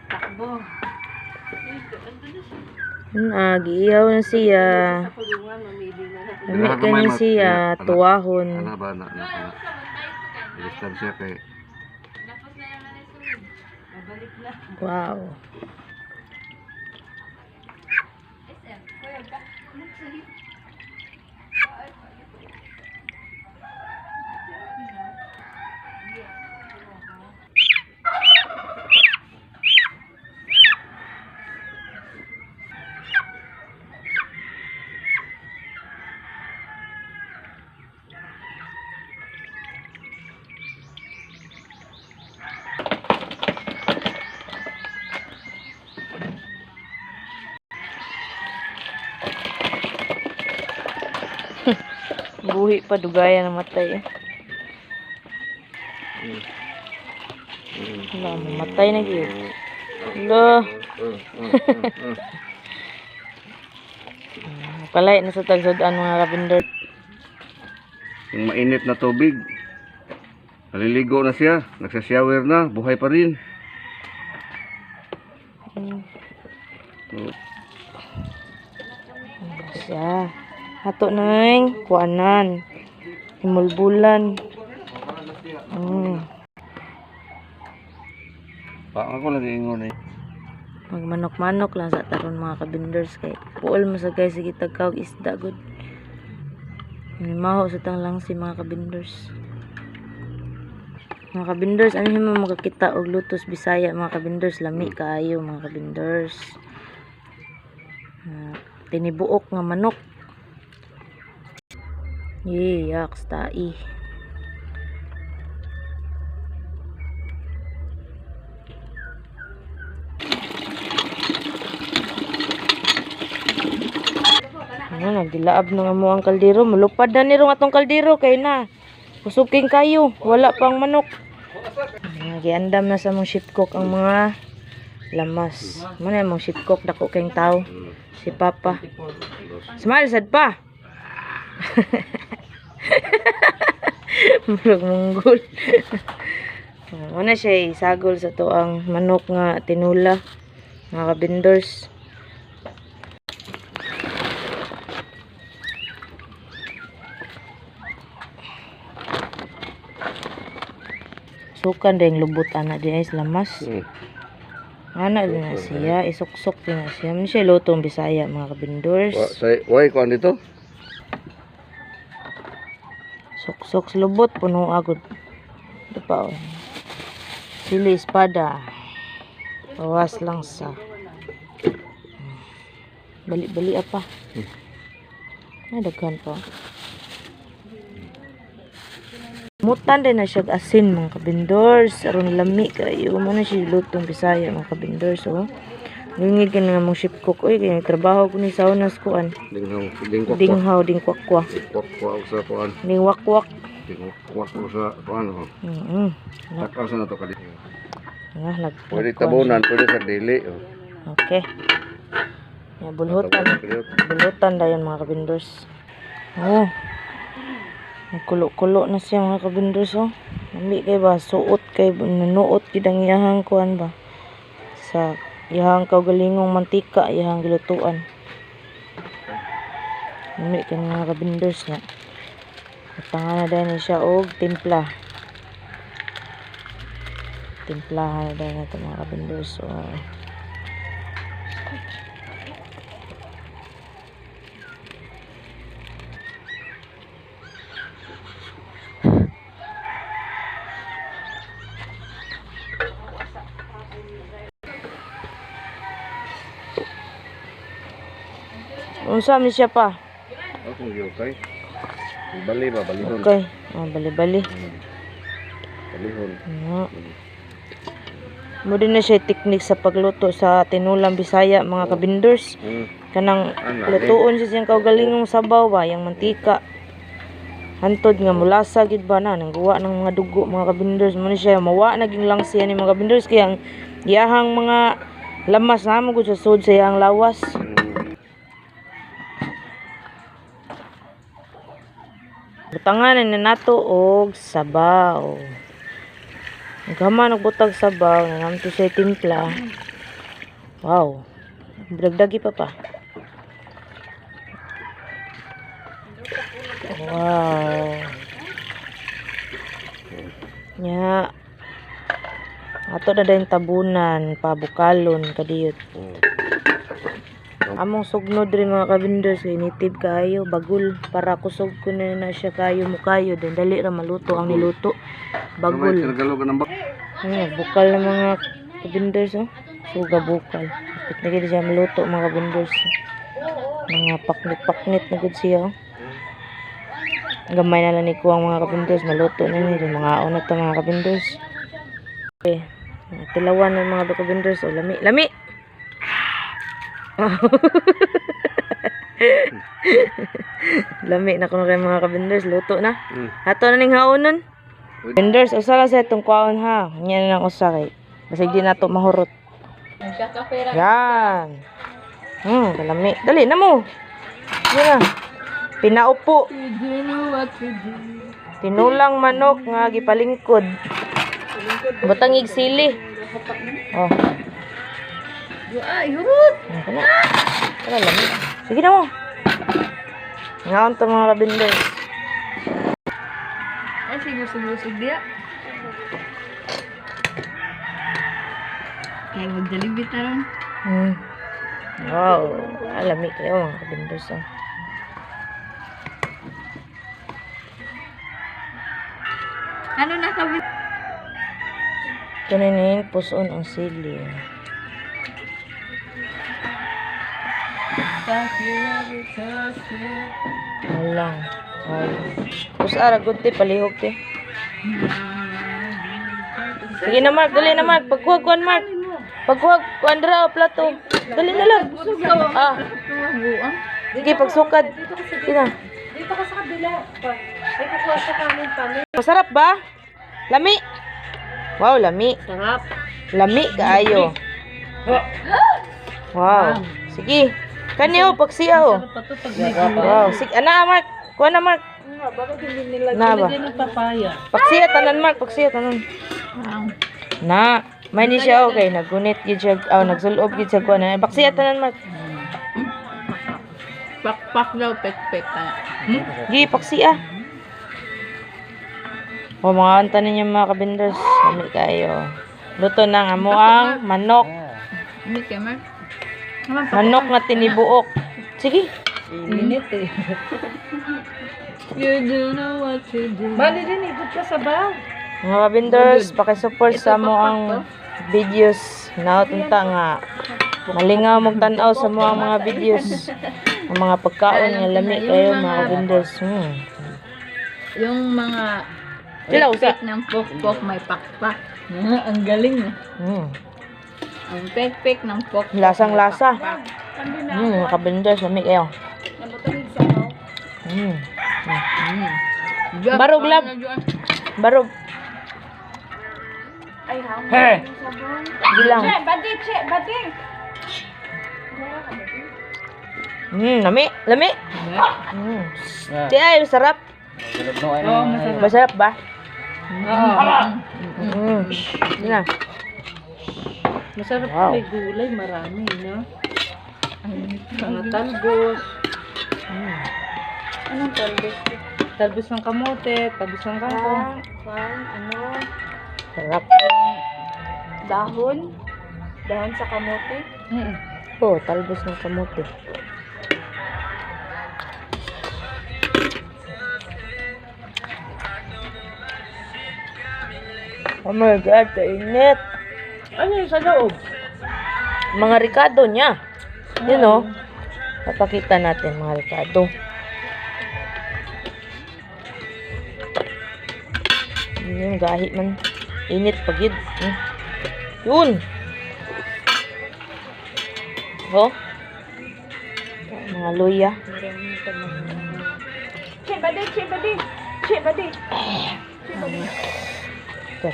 Takbo. Giihaw na siya. Sa kulungan, mamili na natin. Lami ka na siya, tuwahon. Ana ba na ilistan siya kay Babalik na. Wow. Buhi pa, dugaya na matay. Wala, mamatay na gyud. Lo. Palay na sa tagsudan mga kabindor. yung mainit na tubig. Naliligo na siya, nagsashower na, buhay pa rin. Siya. Hato nang kuanan. Himulbulan. Paang ako nag-iingon eh. Magmanok-manok lang sa taron mga kabinders kay puol mo sa guys sige tagkaw isda good. Maho sa tang lang si mga kabinders. Mga kabinders, ano mo makakita og lutos Bisaya mga kabinders, lami kaayo mga kabinders. Tinibuok nga manok. Yaks tai. Nagdilaab na nga mo ang kaldero. Mulupad na nirong atong kaldero kay na. Usuking kayo. Wala pang manok. Giandam na sa mong shipcock ang mga lamas. Muna yung mong shipcock. Dako kayong tao. Si Papa. Smile sad pa. Murag munggol. Muna siya isagol sa to ang manok nga tinula. Mga kabindors. Sukan rin lubot anak din is lamas. Anak din na siya, isuksok din na siya. Ano siya lutong Bisaya mga kabindors. Why ko dito? Suksok sa lubot puno agad. Ito pa oh. Sili espada. Bawas lang sa. Bali-bali apa. Ay daghan pa. Mutan din na siya asin mga kabindors. Aron lami kayo. Muna siya lutong Bisaya mga kabindors. Oh. Ngingig ka nga mong shipcock. Uy, kaya trabaho ko ni saunas kuan. Dinghaw, dingkwakwa. Dingkwakwa sa kuan. Dingwakwak. Dingwakwak sa kuan. Takaw sa na to kali. Pwede tabunan, pwede sa dili. Okay. Ya, bulhutan. Bulhutan dayon mga kabindors. Oh. Kulo-kulo na siya mga kabindors oh. Nami kay ba suot kay nanuot kidang iyahang kuan ba. Sa iyahang kaugalingong mantika iyahang gilutuan. Nami kay mga kabindors na. Tangan na din siya og timpla. Timplahan na din nato mga kabindors. So, unsa mi siya pa? Okay, okay. Bali ba, balihon. Okay. Bali-bali. Balihon. Mo din na siya teknik sa pagluto sa tinulang Bisaya mga kabindors. Kanang lutuon siya siyang kaugalingong sabaw ba, yang mantika. Hantod nga mulasa gid ba na nang guwa ng mga dugo mga kabindors. Mo siya mawa naging lang siya ni mga kabindors kaya ang iyahang mga lamas na mo gud sa sud sa iyang lawas. Butangan na nato og sabaw. Naghaman nagbutag sabaw, nangamto siya timpla. Wow. Dagdagi pa pa. Wow. Nya. Ato na din tabunan, pabukalon, kadiyot. Among sugnod rin mga kabinders, kay nitib kayo, bagul, para kusog ko na siya kayo mukayo, din dali ra maluto ang niluto. Bagul. Nagalo ka ng bak. Bukal na mga kabinders, oh. Suga bukal. Kapit na gid siya maluto mga kabinders. Mga paknit-paknit na gud siya, oh. Gamay na lang ni kuwang mga kabinders, maluto na ni mga una to mga kabinders. Okay. Tilawan ng mga kabinders, oh, lami. Lami. Lami na kuno kay mga kabinders, luto na. Ato na ning haonon. Kabinders, usa lang sa itong kwaon ha. Nya na lang usa kay basig di nato mahurot. Nagkakapera. Yan. Kalami. Dali na mo. Yan na. Pinaupo. You do know what to do. Tinulang manok nga gipalingkod. Butang igsili. Oh. Ay, hurot! Kana. Kana lami. Sige na mo. Ngaon to mga kabinders. Ay, sigusog-usog dia. Kaya magdalibit na ron. Wow. Alami kayo mga kabinders. Oh. Ano na kabit? Tuninin, puson ang sili. Walang. Ay. Pus aragod te, palihog te. Sige na Mark, dali na Mark. Pagkuhag kuhan Mark. Pagkuhag kuhan dra o plato. Dali na lang. Ah. Sige, pagsukad. Sige na. Dito ka sa kabila. Ay, kukuha sa kanin pa. Masarap ba? Lami. Wow, lami. Sarap. Lami kaayo. Wow. Sige. Kaniyo, pagsiya o. Wow. Sige, ana Mark. Kuha na Mark. Bakit hindi nila Na ba? ng papaya? Pagsiya tanan Mark, pagsiya tanan. Na, may ni siya okay, nagunit gid siya, nagsulob gid siya kuan. Pagsiya tanan Mark. Pak daw, pek-pek. Gi, pagsiya. O mga anta ninyo mga kabinders, kami kayo. Luto na nga mo ang manok. Hindi kayo, Mark. Manok na tinibuok. Sige. Init eh. You do know what to do. Bali din, ikot ka sa baw. Mga kabinders, pakisupport sa mo ang videos. Nautunta nga. Malingaw mong tanaw sa mo ang mga videos. Ang mga pagkaon nga lami kayo mga kabinders. Yung mga Sila usa. pek ng pok-pok may pakpak. Ang galing na. Ang pek-pek ng pok-pok. Lasang-lasa. Mga kabinders, lami kayo. Barog lab. Barog. Hey! Bilang. Badi, badi. Lami. Lami. Ay, sarap. Masarap ba? Yun na. Masarap Wow. may gulay, marami, no? Mga talbos. Anong talbos? Talbos ng kamote, talbos ng kangkong. Sarap. Dahon? Dahon sa kamote? Oh, talbos ng kamote. Oh my God, kainit. Ano yung sa loob? Mga ricado niya. Yun o. Papakita natin mga ricado. Yun, gahi man. Init pagid. Yun. Oh. Mga luya. Che, badi. Ito.